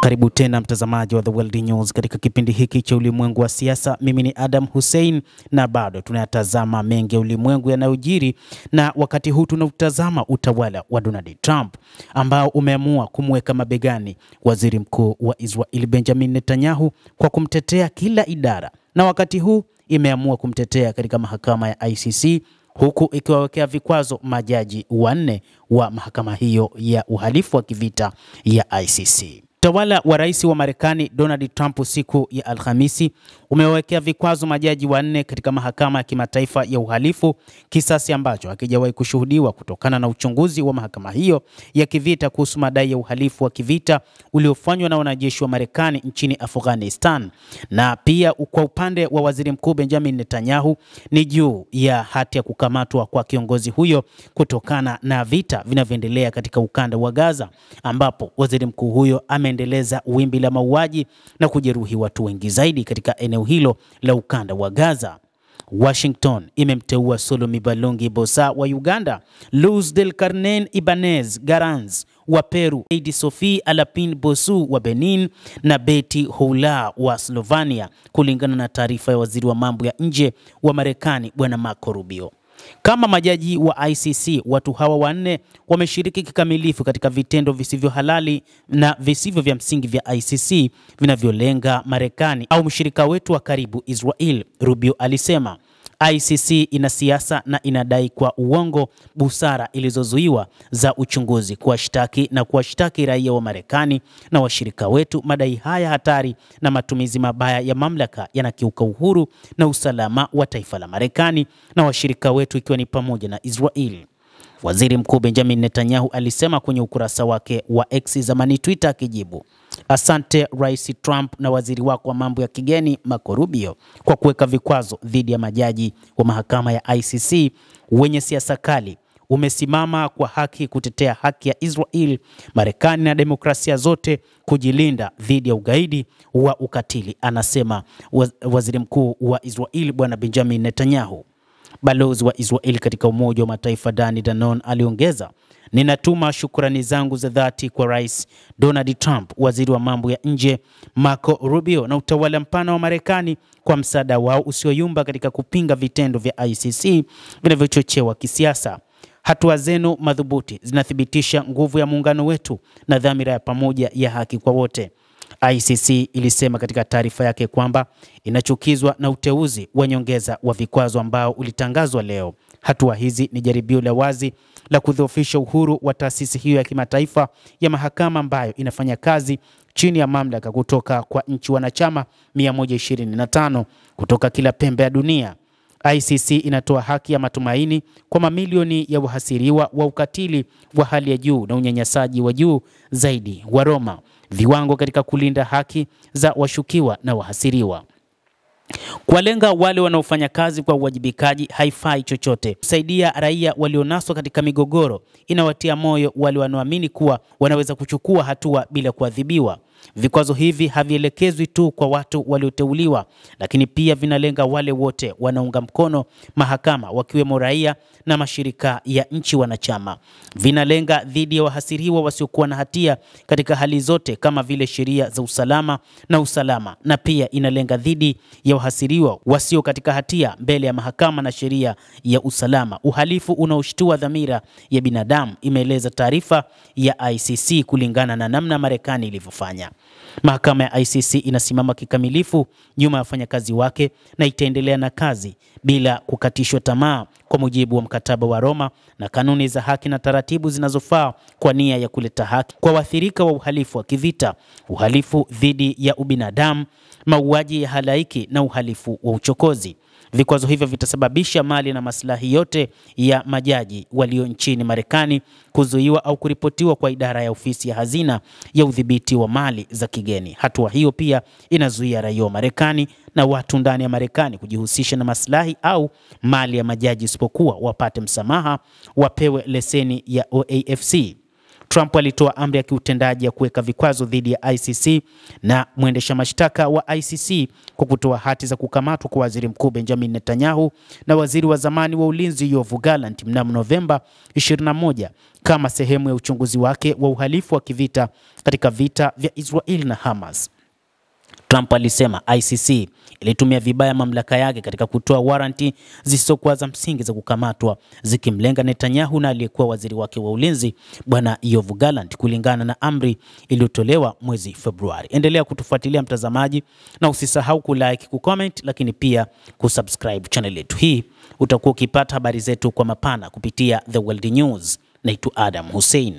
Karibu tena mtazamaji wa The World News katika kipindi hiki cha ulimwengu wa siasa. Mimi ni Adam Hussein na bado tunayatazama mengi ya ulimwengu yanayojiri, na wakati huu tunautazama utawala wa Donald Trump ambao umeamua kumweka mabegani waziri mkuu wa Israel Benjamin Netanyahu kwa kumtetea kila idara, na wakati huu imeamua kumtetea katika mahakama ya ICC, huku ikiwawekea vikwazo majaji wanne wa mahakama hiyo ya uhalifu wa kivita ya ICC. Utawala wa rais wa Marekani Donald Trump siku ya Alhamisi umewekea vikwazo majaji wanne katika mahakama ya kimataifa ya uhalifu, kisasi ambacho hakijawahi kushuhudiwa kutokana na uchunguzi wa mahakama hiyo ya kivita kuhusu madai ya uhalifu wa kivita uliofanywa na wanajeshi wa Marekani nchini Afghanistan. Na pia kwa upande wa waziri mkuu Benjamin Netanyahu ni juu ya hati ya kukamatwa kwa kiongozi huyo kutokana na vita vinavyoendelea katika ukanda wa Gaza, ambapo waziri mkuu huyo ameendeleza wimbi la mauaji na kujeruhi watu wengi zaidi katika eneo hilo la ukanda wa Gaza. Washington imemteua Solomi Balongi Bosa wa Uganda, Luz del Carmen Ibanez Garanz wa Peru, Heidi Sophie Alapin Bosu wa Benin na Betty Houla wa Slovenia, kulingana na taarifa ya waziri wa mambo ya nje wa Marekani Bwana Marco Rubio. Kama majaji wa ICC, watu hawa wanne wameshiriki kikamilifu katika vitendo visivyo halali na visivyo vya msingi vya ICC vinavyolenga Marekani au mshirika wetu wa karibu Israel, Rubio alisema. ICC ina siasa na inadai kwa uongo busara ilizozuiwa za uchunguzi kuwashtaki raia wa Marekani na washirika wetu. Madai haya hatari na matumizi mabaya ya mamlaka yanakiuka uhuru na usalama wa taifa la Marekani na washirika wetu, ikiwa ni pamoja na Israel. Waziri Mkuu Benjamin Netanyahu alisema kwenye ukurasa wake wa X, zamani Twitter, akijibu: "Asante Rais Trump na waziri wako wa mambo ya kigeni Marco Rubio kwa kuweka vikwazo dhidi ya majaji wa mahakama ya ICC wenye siasa kali. Umesimama kwa haki kutetea haki ya Israel, Marekani na demokrasia zote kujilinda dhidi ya ugaidi wa ukatili," anasema waziri mkuu wa Israel Bwana Benjamin Netanyahu. Balozi wa Israel katika Umoja wa Mataifa Dani Danon aliongeza: "Ninatuma shukrani zangu za dhati kwa Rais Donald Trump, waziri wa mambo ya nje Marco Rubio na utawala mpana wa Marekani kwa msaada wao usioyumba katika kupinga vitendo vya ICC vinavyochochewa kisiasa. Hatua zenu madhubuti zinathibitisha nguvu ya muungano wetu na dhamira ya pamoja ya haki kwa wote." ICC ilisema katika taarifa yake kwamba inachukizwa na uteuzi wa nyongeza wa vikwazo ambao ulitangazwa leo. Hatua hizi ni jaribio la wazi la kudhoofisha uhuru wa taasisi hiyo ya kimataifa ya mahakama ambayo inafanya kazi chini ya mamlaka kutoka kwa nchi wanachama 125 kutoka kila pembe ya dunia. ICC inatoa haki ya matumaini kwa mamilioni ya wahasiriwa wa ukatili wa hali ya juu na unyanyasaji wa juu zaidi wa Roma, viwango katika kulinda haki za washukiwa na wahasiriwa. Kuwalenga wale wanaofanya kazi kwa uwajibikaji haifai chochote. Kusaidia raia walionaswa katika migogoro inawatia moyo wale wanaoamini kuwa wanaweza kuchukua hatua bila kuadhibiwa. Vikwazo hivi havielekezwi tu kwa watu walioteuliwa, lakini pia vinalenga wale wote wanaunga mkono mahakama, wakiwemo raia na mashirika ya nchi wanachama. Vinalenga dhidi ya wahasiriwa wasiokuwa na hatia katika hali zote, kama vile sheria za usalama, na pia inalenga dhidi ya wahasiriwa wasio katika hatia mbele ya mahakama na sheria ya usalama. Uhalifu unaoshtua dhamira ya binadamu, imeeleza taarifa ya ICC kulingana na namna Marekani ilivyofanya. Mahakama ya ICC inasimama kikamilifu nyuma ya wafanyakazi wake na itaendelea na kazi bila kukatishwa tamaa kwa mujibu wa mkataba wa Roma na kanuni za haki na taratibu zinazofaa kwa nia ya kuleta haki kwa waathirika wa uhalifu wa kivita, uhalifu dhidi ya ubinadamu, mauaji ya halaiki na uhalifu wa uchokozi. Vikwazo hivyo vitasababisha mali na maslahi yote ya majaji walio nchini Marekani kuzuiwa au kuripotiwa kwa idara ya ofisi ya hazina ya udhibiti wa mali za kigeni. Hatua hiyo pia inazuia raia wa Marekani na watu ndani ya Marekani kujihusisha na maslahi au mali ya majaji isipokuwa wapate msamaha, wapewe leseni ya OAFC. Trump alitoa amri ya kiutendaji ya kuweka vikwazo dhidi ya ICC na mwendesha mashtaka wa ICC kwa kutoa hati za kukamatwa kwa Waziri Mkuu Benjamin Netanyahu na Waziri wa zamani wa Ulinzi Yoav Gallant mnamo Novemba 21 kama sehemu ya uchunguzi wake wa uhalifu wa kivita katika vita vya Israeli na Hamas. Trump alisema ICC ilitumia vibaya mamlaka yake katika kutoa waranti zisizokuwa za msingi za kukamatwa zikimlenga Netanyahu na aliyekuwa waziri wake wa ulinzi Bwana Yoav Gallant kulingana na amri iliyotolewa mwezi Februari. Endelea kutufuatilia mtazamaji, na usisahau kulike, kucomment, lakini pia kusubscribe channel yetu hii. Utakuwa ukipata habari zetu kwa mapana kupitia The World News. Naitwa Adam Hussein.